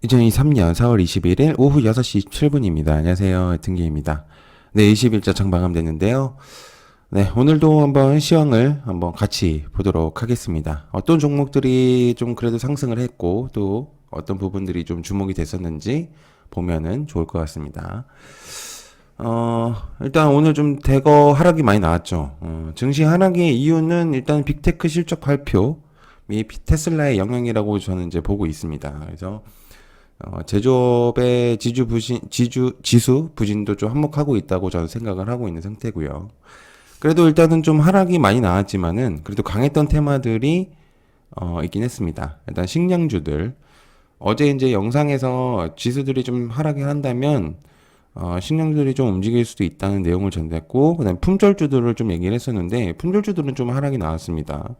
2023년 4월 21일 오후 6시 27분입니다. 안녕하세요. 등기입니다. 네, 20일자 장 마감됐는데요. 네, 오늘도 한번 시황을 한번 같이 보도록 하겠습니다. 어떤 종목들이 좀 그래도 상승을 했고, 또 어떤 부분들이 좀 주목이 됐었는지 보면은 좋을 것 같습니다. 일단 오늘 좀 대거 하락이 많이 나왔죠. 증시 하락의 이유는 일단 빅테크 실적 발표, 이 테슬라의 영향이라고 저는 이제 보고 있습니다. 그래서 제조업의 지수 부진도 좀 한몫하고 있다고 저는 생각을 하고 있는 상태고요. 그래도 일단은 좀 하락이 많이 나왔지만은 그래도 강했던 테마들이 있긴 했습니다. 일단 식량주들 어제 이제 영상에서 지수들이 좀 하락을 한다면 식량주들이 좀 움직일 수도 있다는 내용을 전했고, 그다음 품절주들을 좀 얘기를 했었는데 품절주들은 좀 하락이 나왔습니다.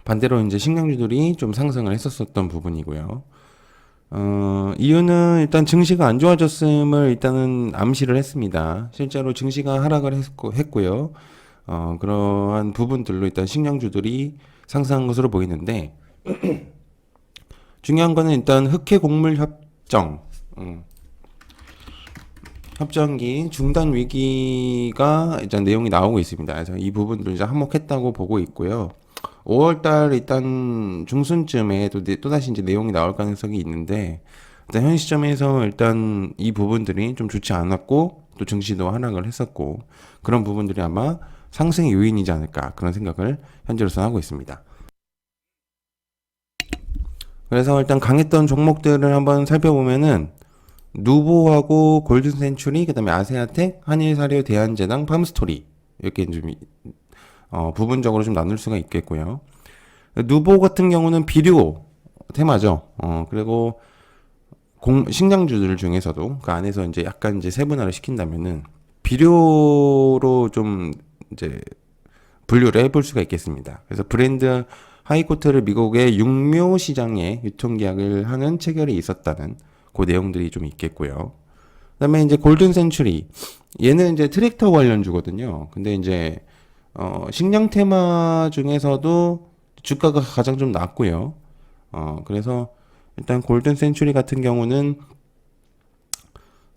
반대로 이제 식량주들이 좀 상승을 했었던 부분이고요. 이유는 일단 증시가 안 좋아졌음을 일단은 암시를 했습니다. 실제로 증시가 하락을 했고요. 그러한 부분들로 일단 식량주들이 상승한 것으로 보이는데, 중요한 거는 일단 흑해 곡물 협정기 중단 위기가 일단 내용이 나오고 있습니다. 그래서 이 부분도 이제 한몫했다고 보고 있고요. 5월달 일단 중순쯤에 또다시 이제 내용이 나올 가능성이 있는데, 일단 현 시점에서 일단 이 부분들이 좀 좋지 않았고, 또 증시도 하락을 했었고, 그런 부분들이 아마 상승의 요인이지 않을까, 그런 생각을 현재로서 하고 있습니다. 그래서 일단 강했던 종목들을 한번 살펴보면은, 누보하고 골든센츄리, 그 다음에 아세아텍, 한일사료, 대한제당, 팜스토리, 이렇게 좀 부분적으로 좀 나눌 수가 있겠고요. 누보 같은 경우는 비료 테마죠. 그리고 식량주들 중에서도 그 안에서 이제 약간 이제 세분화를 시킨다면은 비료로 좀 이제 분류를 해볼 수가 있겠습니다. 그래서 브랜드 하이코트를 미국의 육묘 시장에 유통계약을 하는 체결이 있었다는 그 내용들이 좀 있겠고요. 그다음에 이제 골든 센츄리, 얘는 이제 트랙터 관련주거든요. 근데 이제 식량 테마 중에서도 주가가 가장 좀 낮고요. 그래서 일단 골든 센츄리 같은 경우는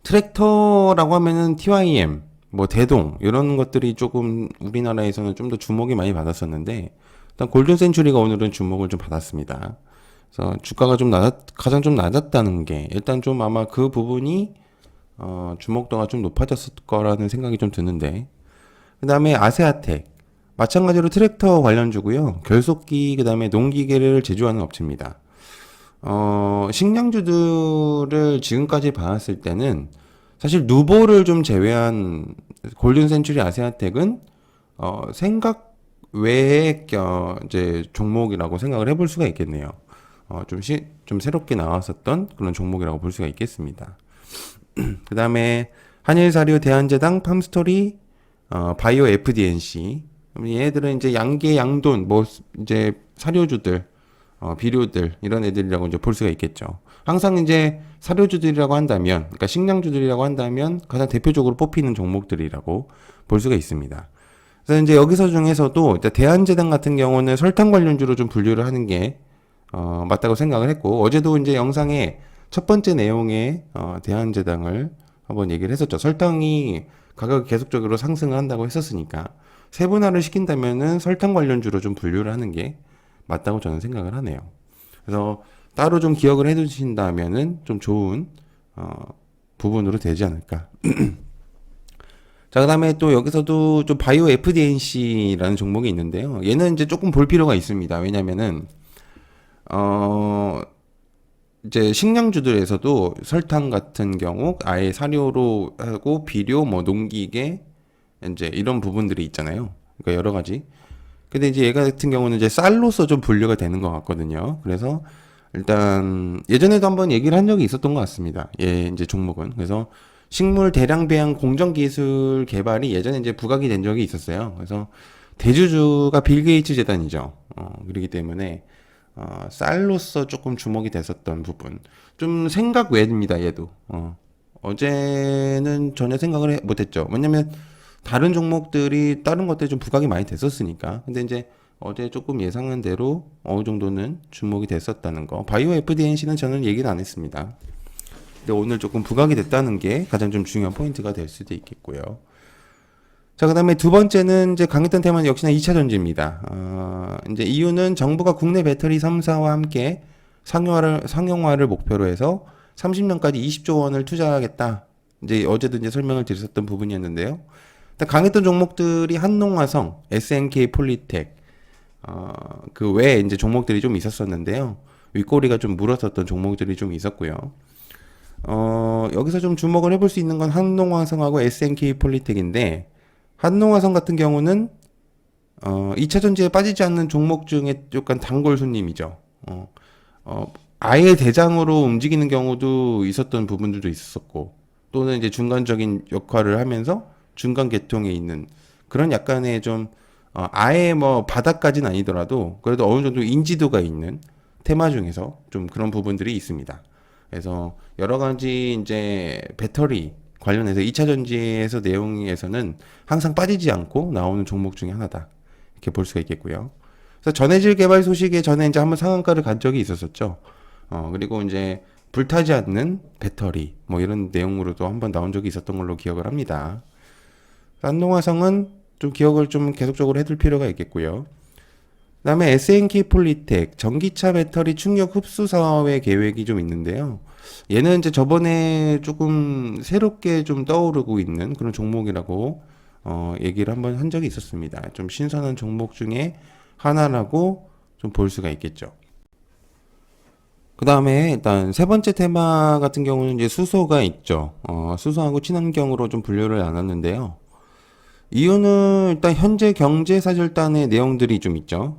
트랙터라고 하면은 TYM, 뭐 대동 이런 것들이 조금 우리나라에서는 좀 더 주목이 많이 받았었는데, 일단 골든 센츄리가 오늘은 주목을 좀 받았습니다. 그래서 주가가 좀 가장 좀 낮았다는 게 일단 좀 아마 그 부분이 주목도가 좀 높아졌을 거라는 생각이 좀 드는데, 그 다음에 아세아텍 마찬가지로 트랙터 관련주고요. 결속기 그다음에 농기계를 제조하는 업체입니다. 식량주들을 지금까지 봐왔을 때는 사실 누보를 좀 제외한 골든 센츄리 아세아텍은 생각 외의 이제 종목이라고 생각을 해볼 수가 있겠네요. 좀 새롭게 나왔었던 그런 종목이라고 볼 수가 있겠습니다. 그 다음에 한일사료, 대한제당, 팜스토리, 바이오 FDNC. 얘네들은 이제 양계, 양돈, 뭐, 이제 사료주들, 비료들, 이런 애들이라고 이제 볼 수가 있겠죠. 항상 이제 사료주들이라고 한다면, 그러니까 식량주들이라고 한다면 가장 대표적으로 뽑히는 종목들이라고 볼 수가 있습니다. 그래서 이제 여기서 중에서도 대한제당 같은 경우는 설탕 관련주로 좀 분류를 하는 게, 맞다고 생각을 했고, 어제도 이제 영상에 첫 번째 내용에, 대한제당을 한번 얘기를 했었죠. 설탕이 가격이 계속적으로 상승을 한다고 했었으니까 세분화를 시킨다면은 설탕 관련주로 좀 분류를 하는 게 맞다고 저는 생각을 하네요. 그래서 따로 좀 기억을 해두신다면은 좀 좋은 부분으로 되지 않을까. 자, 그다음에 또 여기서도 좀 바이오 FDNC라는 종목이 있는데요. 얘는 이제 조금 볼 필요가 있습니다. 왜냐면은 이제 식량주들에서도 설탕 같은 경우 아예 사료로 하고 비료, 뭐 농기계 이제 이런 부분들이 있잖아요. 그러니까 여러 가지. 근데 이제 얘가 같은 경우는 이제 쌀로서 좀 분류가 되는 것 같거든요. 그래서 일단 예전에도 한번 얘기를 한 적이 있었던 것 같습니다. 예, 이제 종목은. 그래서 식물 대량 배양 공정 기술 개발이 예전에 이제 부각이 된 적이 있었어요. 그래서 대주주가 빌 게이츠 재단이죠. 그렇기 때문에 쌀로서 조금 주목이 됐었던 부분. 좀 생각 외입니다, 얘도. 어제는 전혀 생각을 못했죠. 왜냐면 다른 종목들이 다른 것들이 좀 부각이 많이 됐었으니까. 근데 이제 어제 조금 예상한 대로 어느 정도는 주목이 됐었다는 거. 바이오 FDNC는 저는 얘기를 안 했습니다. 근데 오늘 조금 부각이 됐다는 게 가장 좀 중요한 포인트가 될 수도 있겠고요. 자, 그 다음에 두 번째는 이제 강했던 테마는 역시나 2차 전지입니다. 이제 이유는 정부가 국내 배터리 3사와 함께 상용화를 목표로 해서 30년까지 20조 원을 투자하겠다. 이제 어제도 이제 설명을 드렸었던 부분이었는데요. 일단 강했던 종목들이 한농화성, SNK 폴리텍, 그 외에 이제 종목들이 좀 있었었는데요. 윗꼬리가 좀 물었었던 종목들이 좀 있었고요. 여기서 좀 주목을 해볼 수 있는 건 한농화성하고 SNK 폴리텍인데, 한농화성 같은 경우는 2차 전지에 빠지지 않는 종목 중에 약간 단골 손님이죠. 아예 대장으로 움직이는 경우도 있었던 부분들도 있었고, 또는 이제 중간적인 역할을 하면서 중간 계통에 있는 그런 약간의 좀 아예 뭐 바닥까지는 아니더라도 그래도 어느 정도 인지도가 있는 테마 중에서 좀 그런 부분들이 있습니다. 그래서 여러 가지 이제 배터리 관련해서 2차 전지에서 내용에서는 항상 빠지지 않고 나오는 종목 중에 하나다. 이렇게 볼 수가 있겠고요. 그래서 전해질 개발 소식에 전에 이제 한번 상한가를 간 적이 있었었죠. 그리고 이제 불타지 않는 배터리 뭐 이런 내용으로도 한번 나온 적이 있었던 걸로 기억을 합니다. 한농화성은 좀 기억을 좀 계속적으로 해둘 필요가 있겠고요. 그다음에 SNK 폴리텍 전기차 배터리 충격 흡수 사업의 계획이 좀 있는데요. 얘는 이제 저번에 조금 새롭게 좀 떠오르고 있는 그런 종목이라고 얘기를 한번 한 적이 있었습니다. 좀 신선한 종목 중에 하나라고 좀 볼 수가 있겠죠. 그 다음에 일단 세 번째 테마 같은 경우는 이제 수소가 있죠. 수소하고 친환경으로 좀 분류를 나눴는데요. 이유는 일단 현재 경제사절단의 내용들이 좀 있죠.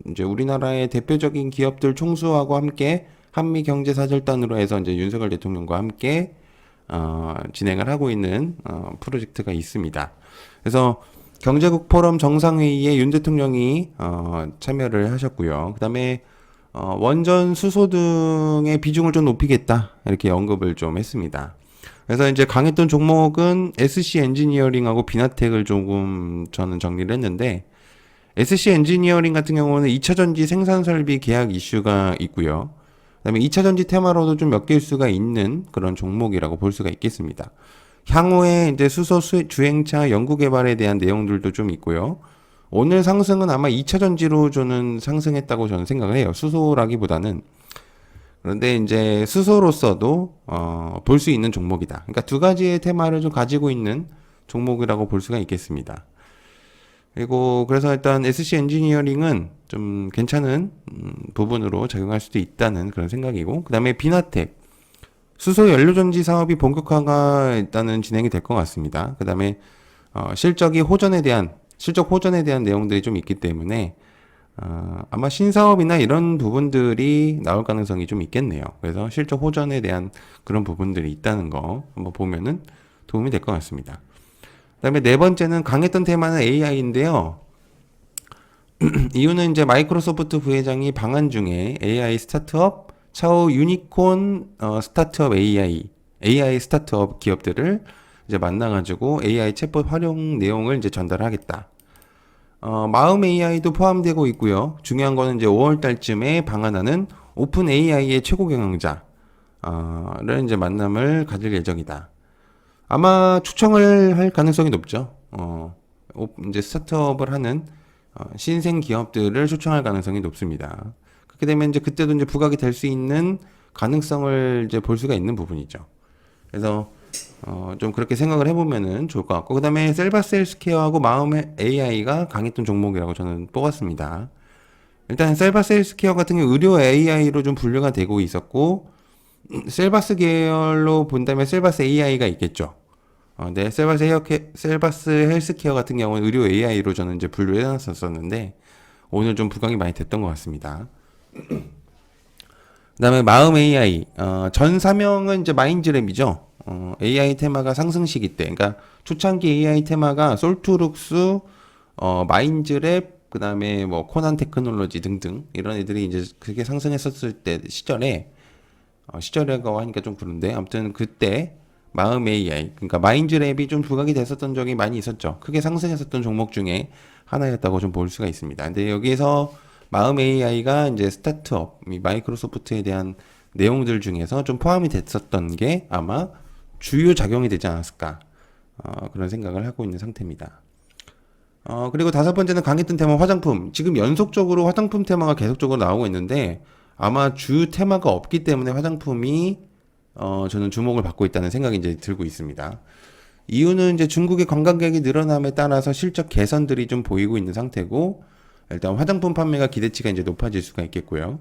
이제 우리나라의 대표적인 기업들 총수하고 함께 한미 경제사절단으로 해서 이제 윤석열 대통령과 함께 진행을 하고 있는 프로젝트가 있습니다. 그래서 경제국 포럼 정상회의에 윤 대통령이 참여를 하셨고요. 그다음에 원전 수소 등의 비중을 좀 높이겠다 이렇게 언급을 좀 했습니다. 그래서 이제 강했던 종목은 SC 엔지니어링하고 비나텍을 조금 저는 정리를 했는데 SC 엔지니어링 같은 경우는 2차 전지 생산 설비 계약 이슈가 있고요. 그다음에 2차 전지 테마로도 좀 엮일 수가 있는 그런 종목이라고 볼 수가 있겠습니다. 향후에 이제 수소 주행차 연구 개발에 대한 내용들도 좀 있고요. 오늘 상승은 아마 2차 전지로 저는 상승했다고 저는 생각을 해요. 수소라기보다는. 그런데 이제 수소로서도 볼 수 있는 종목이다. 그러니까 두 가지의 테마를 좀 가지고 있는 종목이라고 볼 수가 있겠습니다. 그리고 그래서 일단 SC 엔지니어링은 좀 괜찮은 부분으로 작용할 수도 있다는 그런 생각이고, 그 다음에 비나텍 수소 연료전지 사업이 본격화가 일단은 진행이 될 것 같습니다. 그 다음에 실적 호전에 대한 내용들이 좀 있기 때문에 아마 신사업이나 이런 부분들이 나올 가능성이 좀 있겠네요. 그래서 실적 호전에 대한 그런 부분들이 있다는 거 한번 보면은 도움이 될 것 같습니다. 그다음에 네 번째는 강했던 테마는 AI인데요. 이유는 이제 마이크로소프트 부회장이 방한 중에 AI 스타트업 차후 유니콘 스타트업 AI 스타트업 기업들을 이제 만나가지고 AI 챗봇 활용 내용을 이제 전달하겠다. 마음 AI도 포함되고 있고요. 중요한 거는 이제 5월 달쯤에 방한하는 오픈 AI의 최고 경영자를 이제 만남을 가질 예정이다. 아마 초청을 할 가능성이 높죠. 이제 스타트업을 하는 신생 기업들을 초청할 가능성이 높습니다. 그렇게 되면 이제 그때도 이제 부각이 될 수 있는 가능성을 이제 볼 수가 있는 부분이죠. 그래서 좀 그렇게 생각을 해보면은 좋을 것 같고, 그 다음에 셀바스 헬스케어하고 마음의 AI가 강했던 종목이라고 저는 뽑았습니다. 일단 셀바스 헬스케어 같은 경우 의료 AI로 좀 분류가 되고 있었고, 셀바스 계열로 본다면 셀바스 AI가 있겠죠. 네, 셀바스 헬스케어 같은 경우는 의료 AI로 저는 이제 분류해 놨었는데, 오늘 좀 부각이 많이 됐던 것 같습니다. 그 다음에 마음 AI, 전 사명은 이제 마인즈랩이죠. AI 테마가 상승 시기 때, 그러니까 초창기 AI 테마가 솔투룩스, 마인즈랩, 그 다음에 뭐 코난 테크놀로지 등등 이런 애들이 이제 그게 상승했었을 때 시절에 시절이라고 하니까 좀 그런데 아무튼 그때 마음 AI, 그러니까 마인드랩이 좀 부각이 됐었던 적이 많이 있었죠. 크게 상승했었던 종목 중에 하나였다고 좀 볼 수가 있습니다. 근데 여기에서 마음 AI가 이제 스타트업, 이 마이크로소프트에 대한 내용들 중에서 좀 포함이 됐었던 게 아마 주요 작용이 되지 않았을까, 그런 생각을 하고 있는 상태입니다. 그리고 다섯 번째는 강했던 테마 화장품. 지금 연속적으로 화장품 테마가 계속적으로 나오고 있는데 아마 주 테마가 없기 때문에 화장품이 저는 주목을 받고 있다는 생각이 이제 들고 있습니다. 이유는 이제 중국의 관광객이 늘어남에 따라서 실적 개선들이 좀 보이고 있는 상태고, 일단 화장품 판매가 기대치가 이제 높아질 수가 있겠고요.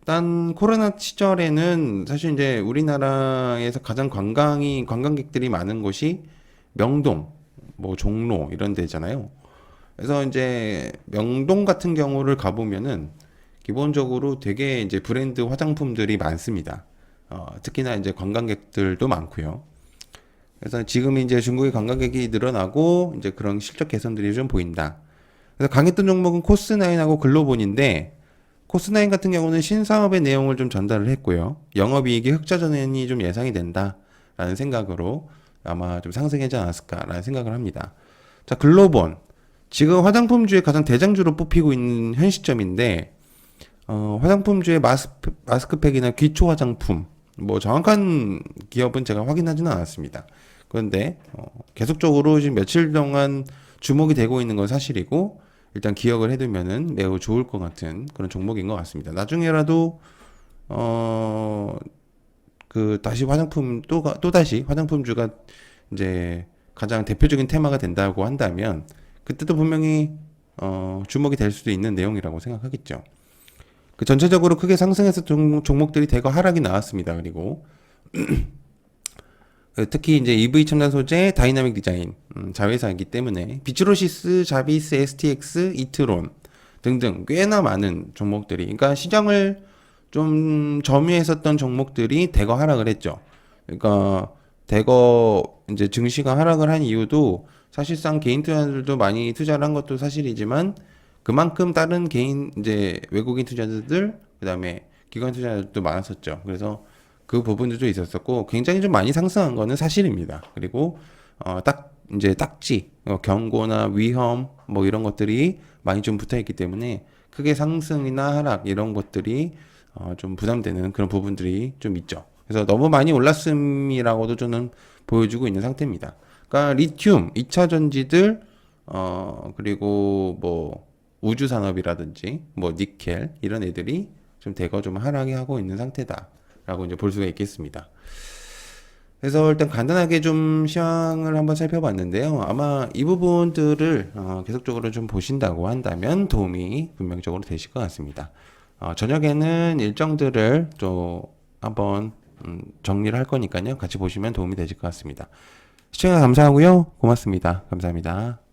일단 코로나 시절에는 사실 이제 우리나라에서 가장 관광객들이 많은 곳이 명동, 뭐 종로 이런 데잖아요. 그래서 이제 명동 같은 경우를 가보면은 기본적으로 되게 이제 브랜드 화장품들이 많습니다. 특히나 이제 관광객들도 많고요. 그래서 지금 이제 중국의 관광객이 늘어나고 이제 그런 실적 개선들이 좀 보인다. 그래서 강했던 종목은 코스나인하고 글로본인데, 코스나인 같은 경우는 신사업의 내용을 좀 전달을 했고요. 영업이익이 흑자 전환이 좀 예상이 된다라는 생각으로 아마 좀 상승하지 않았을까라는 생각을 합니다. 자, 글로본. 지금 화장품주의 가장 대장주로 뽑히고 있는 현 시점인데, 화장품주의 마스크팩이나 기초 화장품, 뭐 정확한 기업은 제가 확인하지는 않았습니다. 그런데 계속적으로 지금 며칠 동안 주목이 되고 있는 건 사실이고, 일단 기억을 해두면은 매우 좋을 것 같은 그런 종목인 것 같습니다. 나중에라도 다시 또 다시 화장품주가 이제 가장 대표적인 테마가 된다고 한다면 그때도 분명히 주목이 될 수도 있는 내용이라고 생각하겠죠. 그 전체적으로 크게 상승해서 종목들이 대거 하락이 나왔습니다. 그리고 특히 이제 EV 첨단 소재, 다이나믹 디자인, 자회사이기 때문에 비츠로시스, 자비스, STX, 이트론 등등 꽤나 많은 종목들이, 그러니까 시장을 좀 점유했었던 종목들이 대거 하락을 했죠. 그러니까 대거 이제 증시가 하락을 한 이유도 사실상 개인 투자자들도 많이 투자를 한 것도 사실이지만, 그만큼 다른 개인 이제 외국인 투자자들, 그다음에 기관 투자자들도 많았었죠. 그래서 그 부분도 있었었고, 굉장히 좀 많이 상승한 거는 사실입니다. 그리고 딱 이제 딱지, 경고나 위험 뭐 이런 것들이 많이 좀 붙어 있기 때문에 크게 상승이나 하락 이런 것들이 좀 부담되는 그런 부분들이 좀 있죠. 그래서 너무 많이 올랐음이라고도 저는 보여주고 있는 상태입니다. 그러니까 리튬, 2차 전지들, 그리고 뭐 우주 산업이라든지 뭐 니켈 이런 애들이 좀 대거 좀 하락이 하고 있는 상태다라고 이제 볼 수가 있겠습니다. 그래서 일단 간단하게 좀 시황을 한번 살펴봤는데요. 아마 이 부분들을 계속적으로 좀 보신다고 한다면 도움이 분명적으로 되실 것 같습니다. 저녁에는 일정들을 좀 한번 정리를 할 거니까요. 같이 보시면 도움이 되실 것 같습니다. 시청해 주셔서 감사하고요. 고맙습니다. 감사합니다.